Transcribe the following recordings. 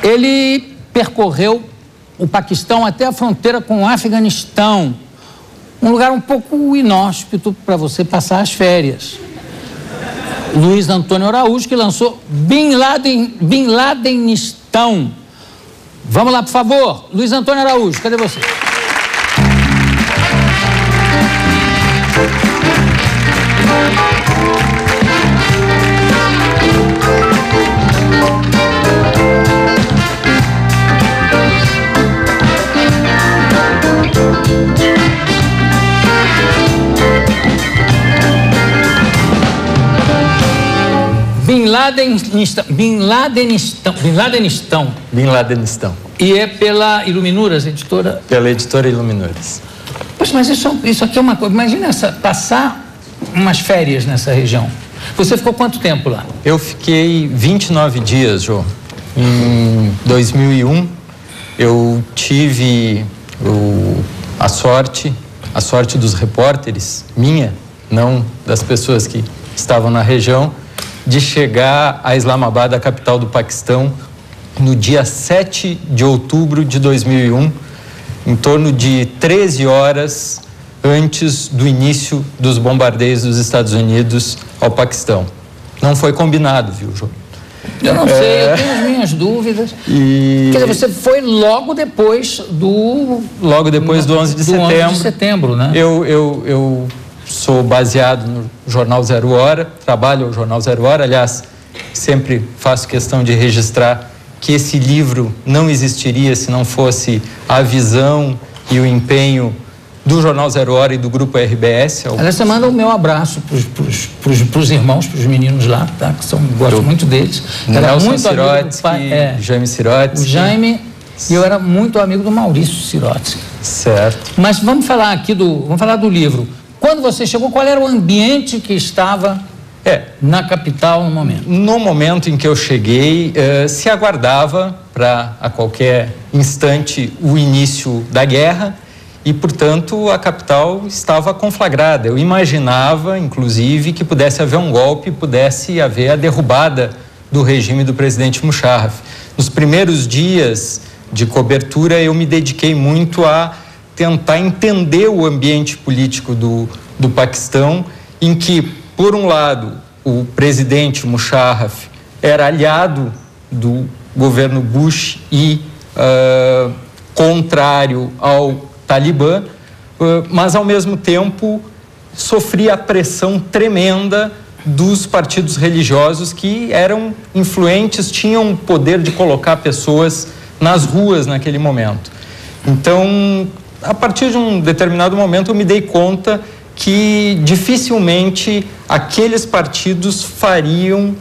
Ele percorreu o Paquistão até a fronteira com o Afeganistão, um lugar um pouco inóspito para você passar as férias. Luiz Antônio Araújo, que lançou Bin Ladenistão. Vamos lá, por favor. Luiz Antônio Araújo, cadê você? Bin Ladenistão. E é pela Iluminuras, editora? Pela editora Iluminuras. Poxa, mas isso aqui é uma coisa. Imagina passar umas férias nessa região. Você ficou quanto tempo lá? Eu fiquei 29 dias, Jô. Em 2001, eu tive a sorte dos repórteres, minha, não das pessoas que estavam na região, de chegar a Islamabad, a capital do Paquistão, no dia 7 de outubro de 2001, em torno de 13 horas antes do início dos bombardeios dos Estados Unidos ao Paquistão. Não foi combinado, viu, João? Eu não sei, eu tenho as minhas dúvidas. Quer dizer, você foi logo depois do 11 de setembro. 11 de setembro, né? Eu sou baseado no Jornal Zero Hora, trabalho no Jornal Zero Hora, aliás, sempre faço questão de registrar que esse livro não existiria se não fosse a visão e o empenho do Jornal Zero Hora e do Grupo RBS. Aliás, você manda o meu abraço para os irmãos, para os meninos lá, tá? Que gosto muito deles. Nelson Sirotsky, Jaime Sirotsky. O Jaime, e eu era muito amigo do Maurício Sirotsky. Certo. Mas vamos falar do livro. Quando você chegou, qual era o ambiente que estava na capital no momento? No momento em que eu cheguei, se aguardava para a qualquer instante o início da guerra e, portanto, a capital estava conflagrada. Eu imaginava, inclusive, que pudesse haver um golpe, pudesse haver a derrubada do regime do presidente Musharraf. Nos primeiros dias de cobertura, eu me dediquei muito a tentar entender o ambiente político do Paquistão, em que, por um lado, o presidente Musharraf era aliado do governo Bush e contrário ao Talibã, mas, ao mesmo tempo, sofria a pressão tremenda dos partidos religiosos que eram influentes, tinham o poder de colocar pessoas nas ruas naquele momento. Então, a partir de um determinado momento, eu me dei conta que dificilmente aqueles partidos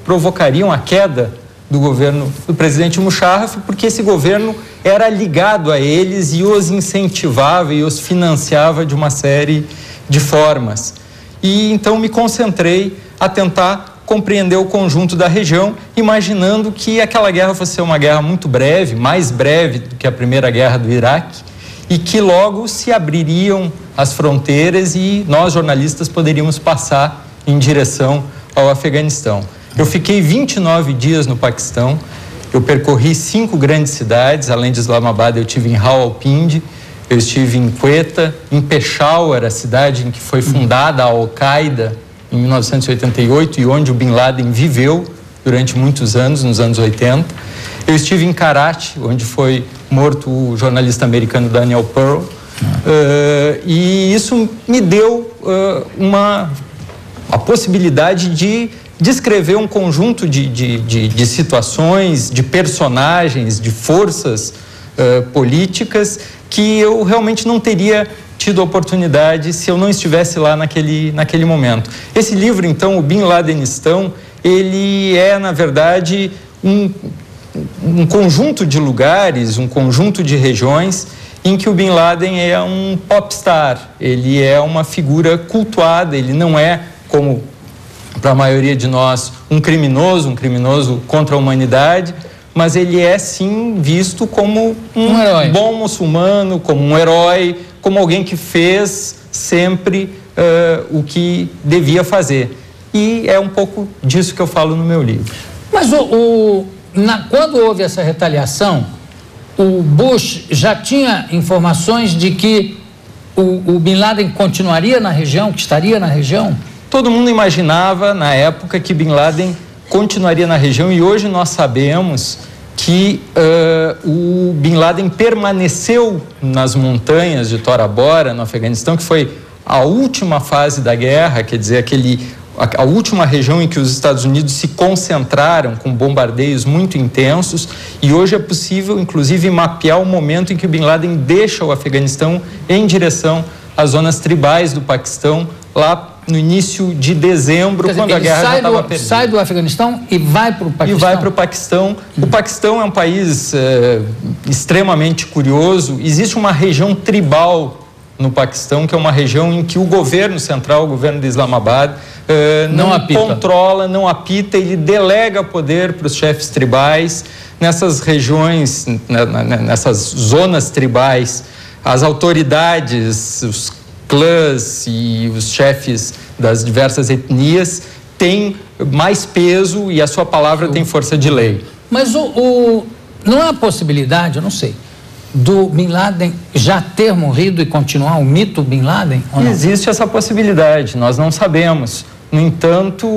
provocariam a queda do governo do presidente Musharraf, porque esse governo era ligado a eles e os incentivava e os financiava de uma série de formas. E então me concentrei a tentar compreender o conjunto da região, imaginando que aquela guerra fosse ser uma guerra muito breve, mais breve do que a primeira guerra do Iraque, e que logo se abririam as fronteiras e nós, jornalistas, poderíamos passar em direção ao Afeganistão. Eu fiquei 29 dias no Paquistão, eu percorri 5 grandes cidades, além de Islamabad eu estive em Rawalpindi, eu estive em Quetta, em Peshawar, a cidade em que foi fundada a Al-Qaeda em 1988 e onde o Bin Laden viveu durante muitos anos, nos anos 80. Eu estive em Karachi, onde foi morto o jornalista americano Daniel Pearl, e isso me deu a possibilidade de descrever um conjunto de situações, de personagens, de forças políticas que eu realmente não teria tido oportunidade se eu não estivesse lá naquele momento. Esse livro, então, o Bin Ladenistão, ele é, na verdade, um conjunto de lugares, um conjunto de regiões em que o Bin Laden é um popstar, ele é uma figura cultuada, ele não é, como para a maioria de nós, um criminoso contra a humanidade, mas ele é sim visto como um bom muçulmano, como um herói, como alguém que fez sempre o que devia fazer. E é um pouco disso que eu falo no meu livro. Mas quando houve essa retaliação, o Bush já tinha informações de que o Bin Laden continuaria na região, que estaria na região? Todo mundo imaginava, na época, que Bin Laden continuaria na região, e hoje nós sabemos que o Bin Laden permaneceu nas montanhas de Tora Bora, no Afeganistão, que foi a última fase da guerra, quer dizer, a última região em que os Estados Unidos se concentraram com bombardeios muito intensos, e hoje é possível, inclusive, mapear o momento em que o Bin Laden deixa o Afeganistão em direção às zonas tribais do Paquistão, lá no início de dezembro, quando a guerra já estava perdida. Sai do Afeganistão e vai para o Paquistão? E vai para o Paquistão. O Paquistão é um país extremamente curioso. Existe uma região tribal no Paquistão, que é uma região em que o governo central, o governo de Islamabad, não controla, não apita, ele delega poder para os chefes tribais. Nessas regiões, nessas zonas tribais, as autoridades, os clãs e os chefes das diversas etnias têm mais peso e a sua palavra tem força de lei. Mas não há a possibilidade, eu não sei, do Bin Laden já ter morrido e continuar o mito Bin Laden? Ou não? Existe essa possibilidade, nós não sabemos. No entanto,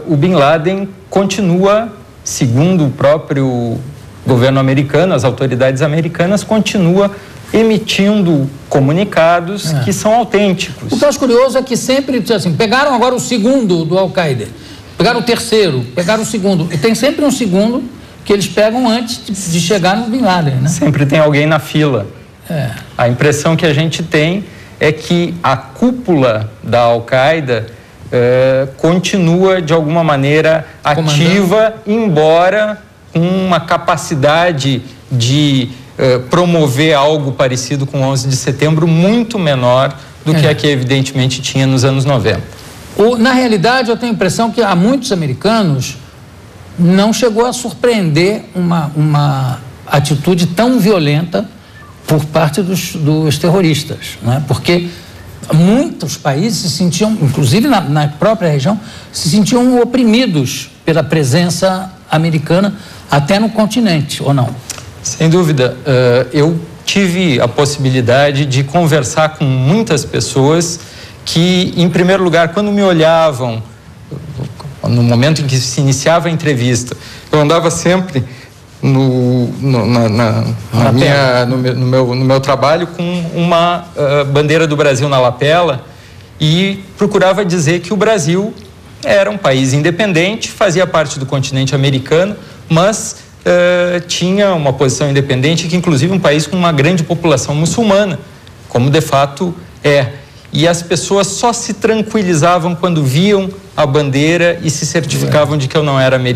o Bin Laden continua, segundo o próprio governo americano, as autoridades americanas, continua emitindo comunicados que são autênticos. O que eu acho curioso é que sempre, assim, pegaram agora o segundo do Al-Qaeda, pegaram o terceiro, pegaram o segundo, e tem sempre um segundo que eles pegam antes de chegar no Bin Laden, né? Sempre tem alguém na fila. A impressão que a gente tem é que a cúpula da Al-Qaeda continua, de alguma maneira, ativa, embora com uma capacidade de promover algo parecido com o 11 de setembro muito menor do que a que evidentemente tinha nos anos 90. Na realidade, eu tenho a impressão que há muitos americanos não chegou a surpreender uma atitude tão violenta por parte dos terroristas, não é? Porque muitos países se sentiam, inclusive na própria região, se sentiam oprimidos pela presença americana até no continente, ou não? Sem dúvida. Eu tive a possibilidade de conversar com muitas pessoas que, em primeiro lugar, quando me olhavam, no momento em que se iniciava a entrevista, eu andava sempre no meu trabalho com uma bandeira do Brasil na lapela e procurava dizer que o Brasil era um país independente, fazia parte do continente americano, mas tinha uma posição independente, que inclusive um país com uma grande população muçulmana, como de fato é. E as pessoas só se tranquilizavam quando viam a bandeira e se certificavam de que eu não era americano.